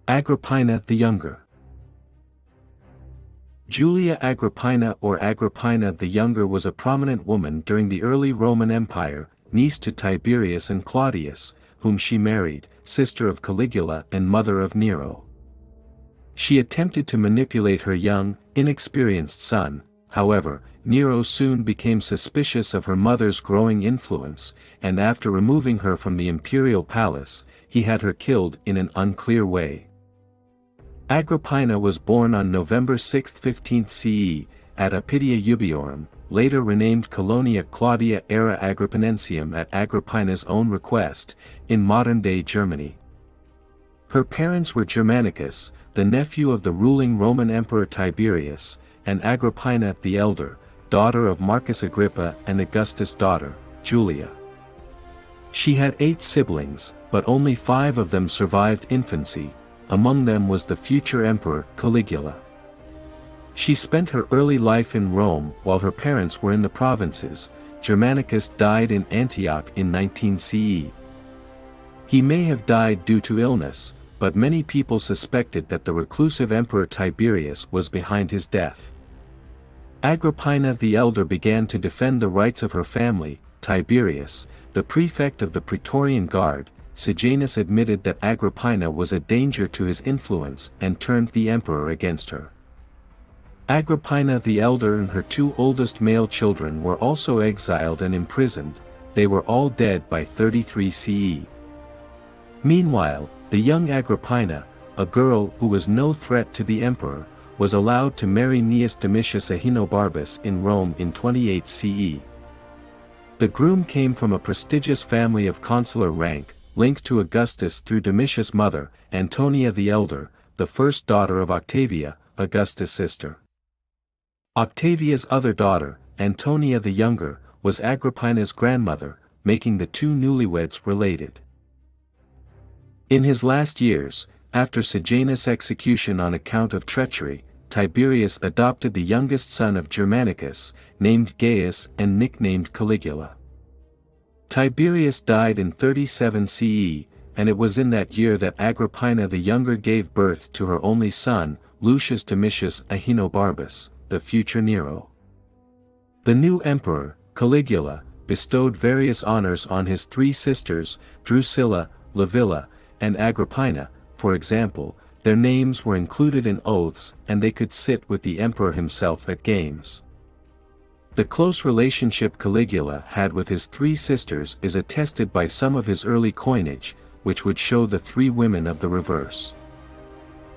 Agrippina the Younger. Julia Agrippina or Agrippina the Younger was a prominent woman during the early Roman Empire, niece to Tiberius and Claudius, whom she married, sister of Caligula and mother of Nero. She attempted to manipulate her young, inexperienced son. However, Nero soon became suspicious of her mother's growing influence, and after removing her from the imperial palace, he had her killed in an unclear way. Agrippina was born on November 6, 15 CE, at Appidia Ubiorum, later renamed Colonia Claudia Era Agrippinensium at Agrippina's own request, in modern-day Germany. Her parents were Germanicus, the nephew of the ruling Roman Emperor Tiberius, and Agrippina the Elder, daughter of Marcus Agrippa and Augustus' daughter, Julia. She had 8 siblings, but only 5 of them survived infancy. Among them was the future emperor, Caligula. She spent her early life in Rome while her parents were in the provinces. Germanicus died in Antioch in 19 CE. He may have died due to illness, but many people suspected that the reclusive emperor Tiberius was behind his death. Agrippina the Elder began to defend the rights of her family. Tiberius, the prefect of the Praetorian Guard, Sejanus admitted that Agrippina was a danger to his influence and turned the emperor against her. Agrippina the Elder and her 2 oldest male children were also exiled and imprisoned. They were all dead by 33 CE. Meanwhile, the young Agrippina, a girl who was no threat to the emperor, was allowed to marry Gnaeus Domitius Ahenobarbus in Rome in 28 CE. The groom came from a prestigious family of consular rank, linked to Augustus through Domitius' mother, Antonia the Elder, the first daughter of Octavia, Augustus' sister. Octavia's other daughter, Antonia the Younger, was Agrippina's grandmother, making the 2 newlyweds related. In his last years, after Sejanus' execution on account of treachery, Tiberius adopted the youngest son of Germanicus, named Gaius and nicknamed Caligula. Tiberius died in 37 CE, and it was in that year that Agrippina the Younger gave birth to her only son, Lucius Domitius Ahenobarbus, the future Nero. The new emperor, Caligula, bestowed various honors on his 3 sisters, Drusilla, Livilla, and Agrippina. For example, their names were included in oaths and they could sit with the emperor himself at games. The close relationship Caligula had with his 3 sisters is attested by some of his early coinage, which would show the 3 women of the reverse.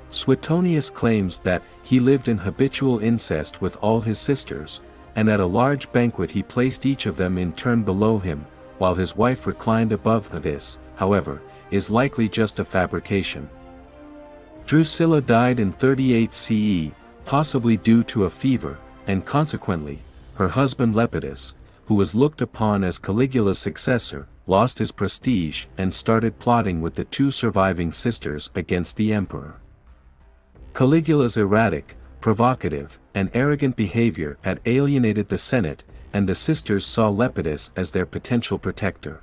Suetonius claims that he lived in habitual incest with all his sisters, and at a large banquet he placed each of them in turn below him, while his wife reclined above. This, however, is likely just a fabrication. Drusilla died in 38 CE, possibly due to a fever, and consequently, her husband Lepidus, who was looked upon as Caligula's successor, lost his prestige and started plotting with the 2 surviving sisters against the emperor. Caligula's erratic, provocative, and arrogant behavior had alienated the Senate, and the sisters saw Lepidus as their potential protector.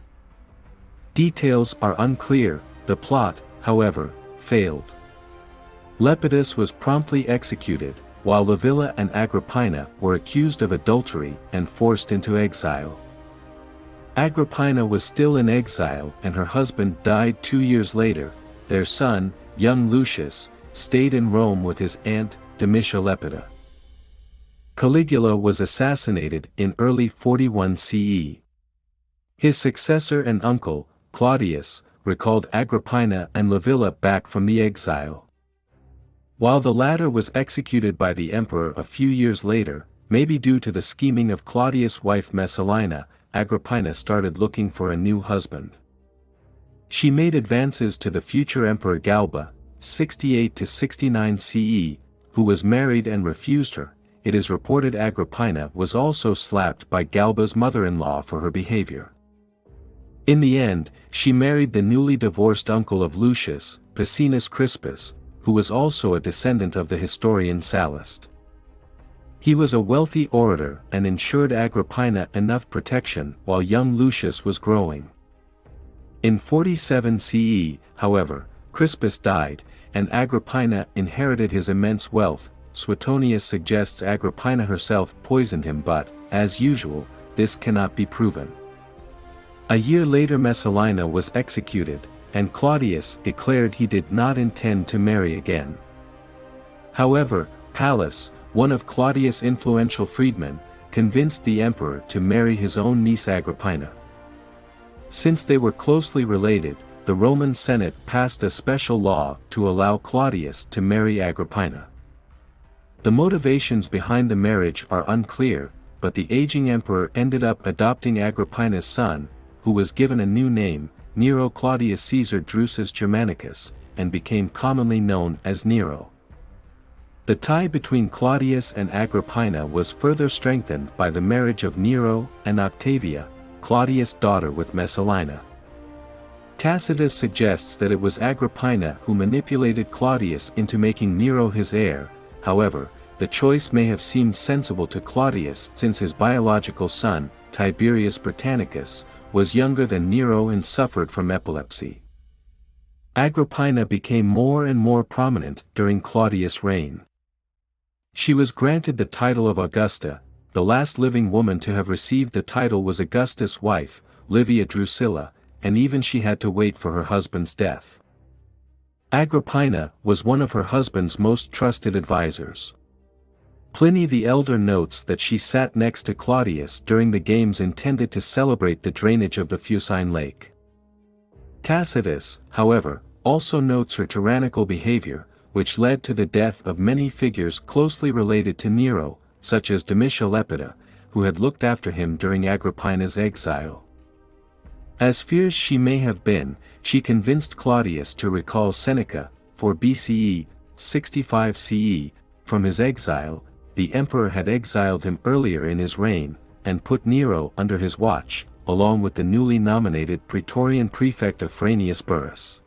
Details are unclear. The plot, however, failed. Lepidus was promptly executed, while Livilla and Agrippina were accused of adultery and forced into exile. Agrippina was still in exile and her husband died 2 years later. Their son, young Lucius, stayed in Rome with his aunt, Domitia Lepida. Caligula was assassinated in early 41 CE. His successor and uncle, Claudius, recalled Agrippina and Livilla back from the exile. While the latter was executed by the emperor a few years later, maybe due to the scheming of Claudius' wife Messalina, Agrippina started looking for a new husband. She made advances to the future emperor Galba, 68 to 69 CE, who was married and refused her. It is reported Agrippina was also slapped by Galba's mother-in-law for her behavior. In the end, she married the newly divorced uncle of Lucius, Paesinus Crispus, who was also a descendant of the historian Sallust. He was a wealthy orator and ensured Agrippina enough protection while young Lucius was growing. In 47 CE, however, Crispus died, and Agrippina inherited his immense wealth. Suetonius suggests Agrippina herself poisoned him, but, as usual, this cannot be proven. A year later Messalina was executed, and Claudius declared he did not intend to marry again. However, Pallas, one of Claudius' influential freedmen, convinced the emperor to marry his own niece Agrippina. Since they were closely related, the Roman Senate passed a special law to allow Claudius to marry Agrippina. The motivations behind the marriage are unclear, but the aging emperor ended up adopting Agrippina's son, who was given a new name, Nero Claudius Caesar Drusus Germanicus, and became commonly known as Nero. The tie between Claudius and Agrippina was further strengthened by the marriage of Nero and Octavia, Claudius' daughter, with Messalina. Tacitus suggests that it was Agrippina who manipulated Claudius into making Nero his heir. However, the choice may have seemed sensible to Claudius since his biological son, Tiberius Britannicus, was younger than Nero and suffered from epilepsy. Agrippina became more and more prominent during Claudius' reign. She was granted the title of Augusta. The last living woman to have received the title was Augustus' wife, Livia Drusilla, and even she had to wait for her husband's death. Agrippina was one of her husband's most trusted advisors. Pliny the Elder notes that she sat next to Claudius during the games intended to celebrate the drainage of the Fucine Lake. Tacitus, however, also notes her tyrannical behavior, which led to the death of many figures closely related to Nero, such as Domitia Lepida, who had looked after him during Agrippina's exile. As fierce she may have been, she convinced Claudius to recall Seneca, 4 BCE, 65 CE, from his exile. The emperor had exiled him earlier in his reign, and put Nero under his watch, along with the newly nominated Praetorian prefect Afranius Burrus.